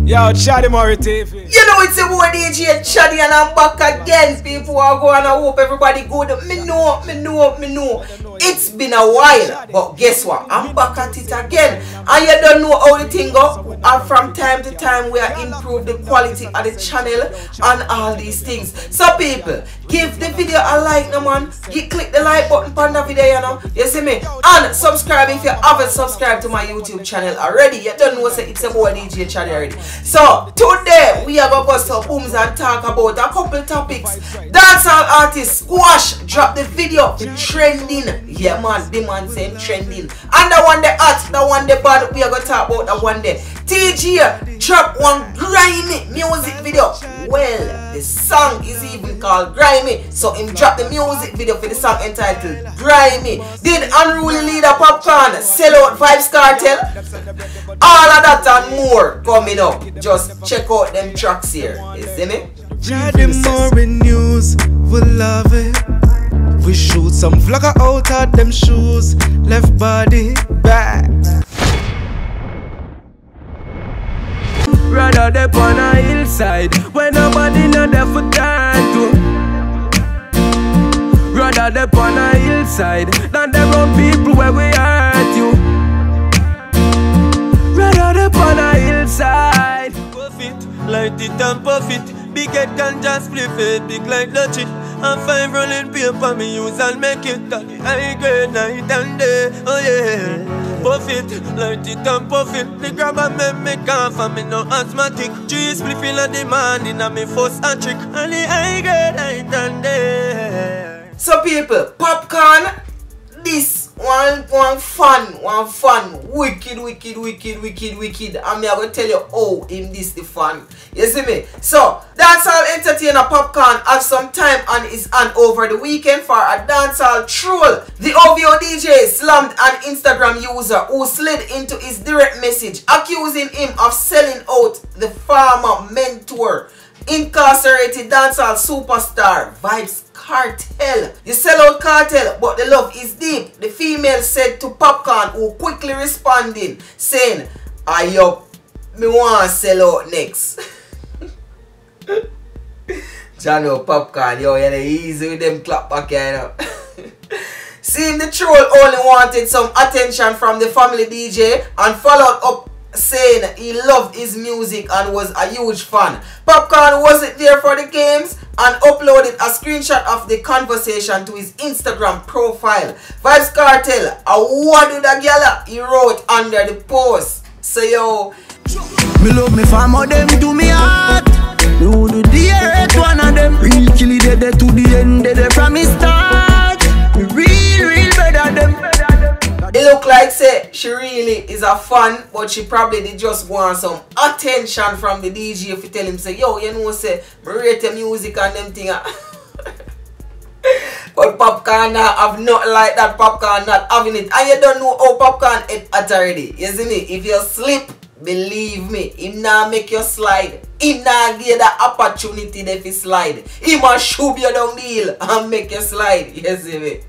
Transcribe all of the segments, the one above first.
Yo, Chaddy TV. You know it's a boy DJ Chaddy and I'm back again. People are going, I hope everybody good. Me know. It's been a while, but guess what? I'm back at it again. And you don't know how the thing go. And from time to time we are improve the quality of the channel and all these things. So people, give the video a like, no man. Click the like button on the video, you know. You see me? And subscribe if you haven't subscribed to my YouTube channel already. You don't know it's a boy DJ Chaddy already. So today we are gonna go some booms and talk about a couple topics. Dancehall artist Squash dropped the video trending. Yeah man, the man saying trending. And the one that hot, the one that bad, we are gonna talk about the one there. Teejay dropped one grimy music video. Well, the song is even called Grimy. So him dropped the music video for the song entitled Grimy. Did unruly leader Popcaan sell out Vybz Kartel? All of that and more coming up. Just check out them tracks here. You see me? Chaddy more in news, we love it. We shoot some vlogger out of them shoes. Left body back. Rather they on a hillside when nobody know there for time to. Rather they on a hillside than there on people where we hurt you. Rather they on a hillside. Puff it, light it and puff it. Big head can just flip it, big like the chip. And 5 rolling paper me use and make it that high grade night and day. Oh yeah. Puff it, light it and puff it. The grab and make me cough and me no asthmatic. Cheese flipping at the morning and me first a trick. And the high grade night and day. So people, Popcaan, this one fun, wicked. And me I will tell you how him this the fun. You see me? So dancehall entertainer Popcaan have some time on his hand over the weekend for a dancehall troll. The OVO DJ slammed an Instagram user who slid into his direct message accusing him of selling out the former mentor, incarcerated dancehall superstar Vybz Kartel. You sell out Kartel, but the love is deep, the female said to Popcaan, who quickly responded saying, "Ayo, me want sell out next." Jano Popcaan, yo, you're easy with them clap back here, you know. Seeing the troll only wanted some attention from the family DJ and followed up saying he loved his music and was a huge fan. Popcaan wasn't there for the games and uploaded a screenshot of the conversation to his Instagram profile. Vybz Kartel, what do the gala? He wrote under the post. So yo, me love me family, them do me heart. Do the dear one of them. Real killy dead to the end, dead from me start. Real better them. It look like say she really is a fan, but she probably did just want some attention from the DJ if you tell him say, yo, you know say, me rate the music and them thing. But Popcaan have not like that. Popcaan not having it. And you don't know how Popcaan it at already. You see me? If you slip, believe me, him not make you slide. Him not give the opportunity if you slide. He must shoot you down the hill and make you slide. You see me?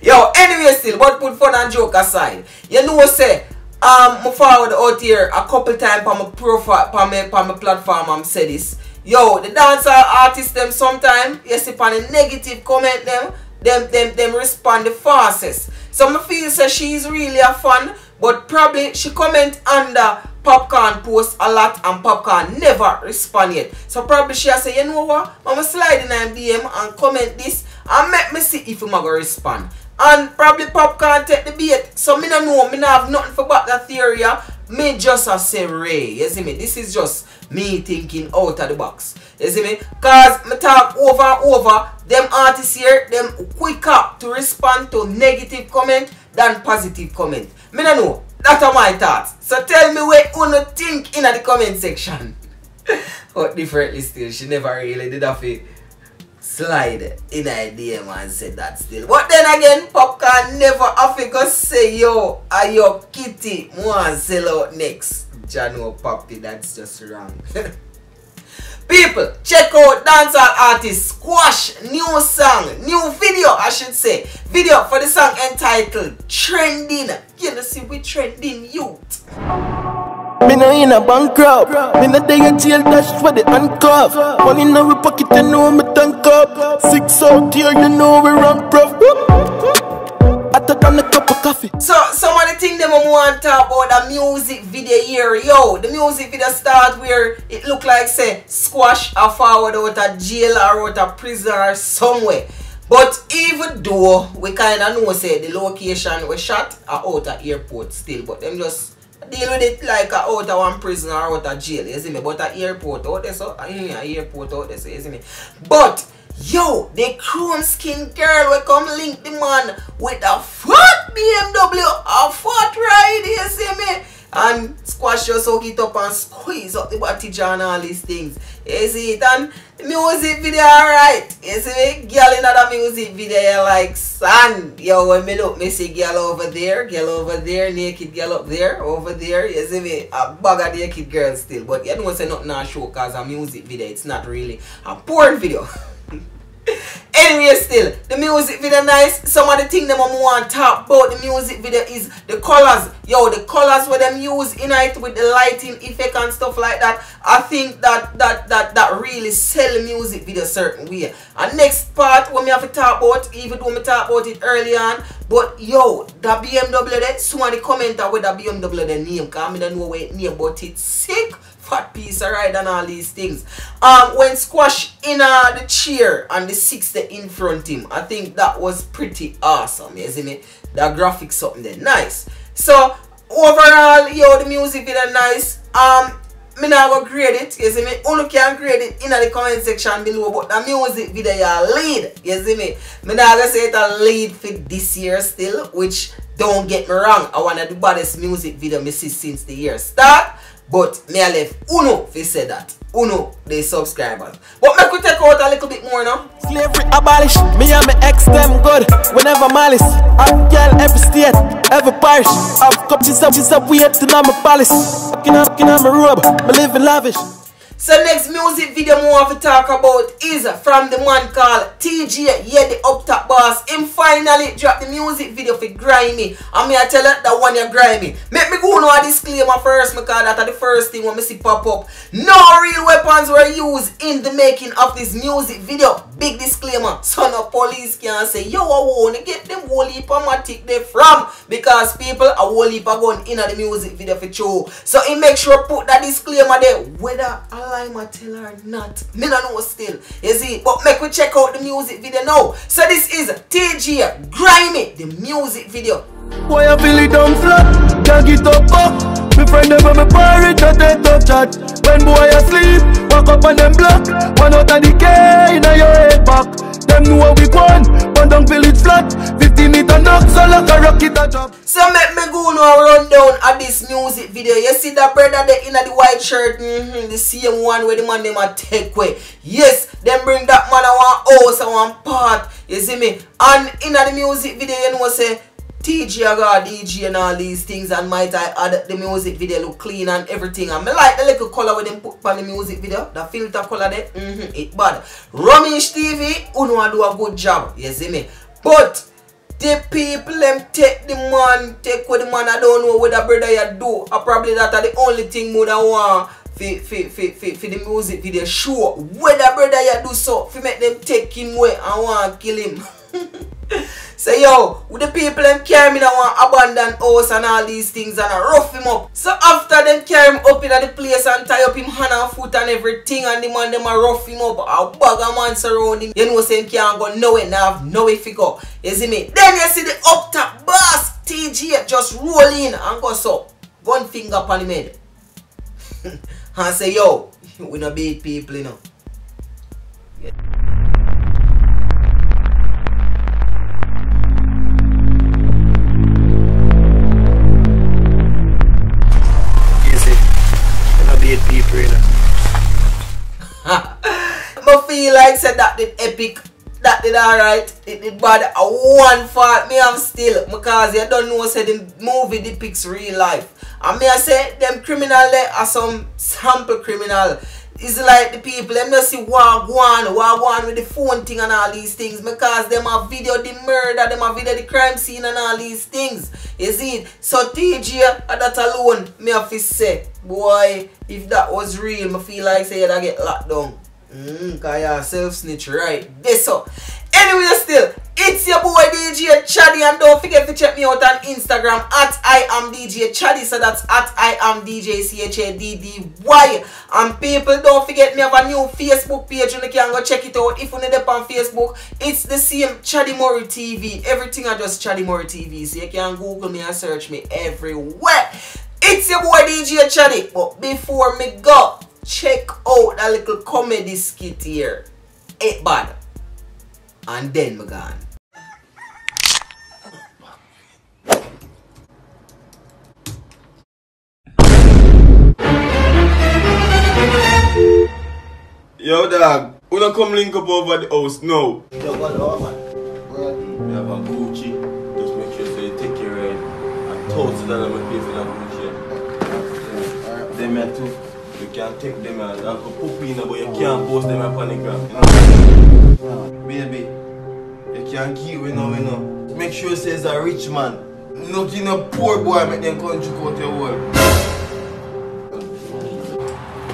Yo, anyway still, but put fun and joke aside. You know say, I forward out here a couple times on my profile, on my platform, say this. Yo, the dancehall artists them sometime, you see on a negative comment them respond the fastest. So I feel say she's really a fan, but probably she comment under Popcaan post a lot and Popcaan never respond yet. So probably she say, you know what, I'm slide in my DM and comment this and make me see if I'm going to respond. And probably Popcaan take the bait. So me don't know, me don't have nothing for back that theory. Me just a say Ray. You see me? This is just me thinking out of the box. You see me? Cause me talk over and over. Them artists here, them quicker to respond to negative comment than positive comment. Me don't know. That's my thoughts. So tell me what you think in the comment section. But differently still, she never really did have a slide in a DM and said that still. But then again, Popcaan never have to go say, yo, are your kitty want sell out next. Jano Poppy, that's just wrong. People, check out dancehall artist Squash new song, new video I should say. Video for the song entitled Trending. You know see we trending youth. Me no in a bankrupt. Me no day in jail, dash for the handcuff. Money in our pocket, you know me tank up. 6 out here, you know we run prof. Hotter than a cup of coffee. So some of the things them want to talk about the music video here. Yo, the music video start where it look like say Squash a forward out of jail or out of prison or somewhere. But even though we kind of know say the location we shot are out of airport still, but them just deal with it like a out of one prison or out of jail, you see me? But at airport out there, so airport out there, so you see me? But yo, the chrome skin girl will come link the man with a fat BMW, a fat ride, you see me? And Squash just hook it up and squeeze up the body and all these things. You see it? And the music video alright. You see me? Girl in the music video you like sand. Yo, when me look, me see girl over there, naked girl up there, over there. You see me? A bag of naked girls still. But you don't say nothing on show because a music video, it's not really a porn video. Anyway, still, the music video nice. Some of the things them want to talk about the music video is the colors. Yo, the colors where them use in it with the lighting effect and stuff like that. I think that really sell the music video certain way. And next part what me have to talk about, even though me talk about it early on, but yo, the BMW there, somebody comment with the BMW the name, because I don't know what name, but it's sick. Fat piece of ride and all these things. When Squash in the chair and the 6 in front him, I think that was pretty awesome. You see me? The graphics something there. Nice. So overall, yo, the music video nice. Me not go grade it, you see me? Only can grade it in the comment section below, but the music video you lead, you see me? Me not gonna say it a lead for this year still, which don't get me wrong, I one of the baddest music video me see since the year start. But me I left Uno if say that. Uno the subscribers. But me could take out a little bit more now. Slavery abolished. Me and my ex them good. Whenever malice. I've girl every state, every parish. I've got she's up weird to know my palace. Fucking on my robe. Me living lavish. So next music video I want to talk about is from the man called Teejay, yeah, the up top boss. Him finally dropped the music video for Grimy. And me I tell you that one you Grimy. Make me go on a disclaimer first because that's the first thing when me see pop up. No real weapons were used in the making of this music video. Big disclaimer. So no police can say, yo, I want to get them whole heap of matic they from. Because people a whole heap of gun in the music video for show. So he make sure put that disclaimer there. Whether I tell or not, me don't know still, you see, but make we check out the music video now. So this is Teejay, Grimy, the music video. Boy, I feel it down flat, can't get up back. My friend never me party, that ain't tough chat. When boy asleep, walk up on them block. One out of the K, in your head back. Them know what we want, but don't feel it flat. 50-meter knock, so like a rocket a drop. So make me go now run down at this music video. You see that brother there in the white shirt, the same one where the man them a take away. Yes, them bring that man a one house and one part. You see me? And in the music video, you know say Teejay got DJ and all these things, and might I add the music video look clean and everything. And I like the little color with them put on the music video, the filter color there, it bad. Rummage TV, you know do a good job, you see me? But the people them take the man, take what the man I don't know what the brother you do. Or probably that are the only thing more than want for the music video show. What the brother you do so, for make them take him away and want to kill him. So yo, with the people them carry me down one abandoned house and all these things and rough him up. So after them carry him up in the place and tie up him hand and foot and everything, and the man them a rough him up, a bag of man surround him. You know say him can't go nowhere, now have nowhere to go. You see me? Then you see the up top boss Teejay just roll in and go so. One finger upon him head. And say yo, we no beat people, you know. Yeah. People, you know. I feel like said that did epic, that did alright, it did bad. One fault me have still because you don't know say the movie depicts real life. And me I say them criminal there are some sample criminal. It's like the people them just see wagwan with the phone thing and all these things because them have video the murder, them have video the crime scene and all these things. You see it? So Teejay that alone me have to say Boy, if that was real, I feel like say I get locked down. Cause you're self-snitch right this up. Anyway, still, it's your boy DJ Chaddy, and don't forget to check me out on Instagram at I am DJ Chaddy. So that's at I am DJ CHADDY. And people, don't forget me have a new Facebook page, and you can go check it out. If you need it on Facebook, it's the same Chaddy Murray TV. Everything are just Chaddy Murray TV. So you can Google me and search me everywhere. It's your boy DJ Chaddy. But before me go, check out that little comedy skit here. Ain't bad. And then me gone. Yo dog, wanna come link up over the house now? Yo, what man? We have a Gucci. Just make sure so you take care of it. And $1,000 will pay for that Gucci. Alright. Them here too. You can take them and go poop in, but you can't post them up on the ground. You know? Baby, you can't keep we know. Make sure it says a rich man. Not in a poor boy make them country go to your world.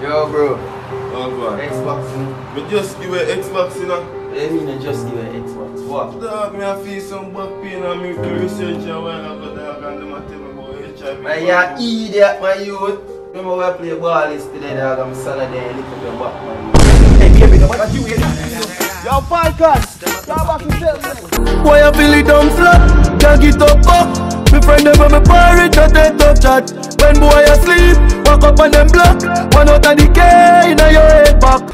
Yo, bro. Oh God. Xbox, But just give an Xbox, you know. What do you mean just give an Xbox? What? Dog, me I feel some back pain and me research a while ago, dog, and them a tell me about HIV. Man, you're idiot, my youth. Remember when I play ball yesterday, dog, I'm Saturday and lick up your back, man. Hey, give me the what you Yo, Popcaan, come back and tell me. Why I feel it down flat, can't get up. My friend them me pirate, that ain't tough chat. When boy asleep, walk up on them block, one out of the K in your head back.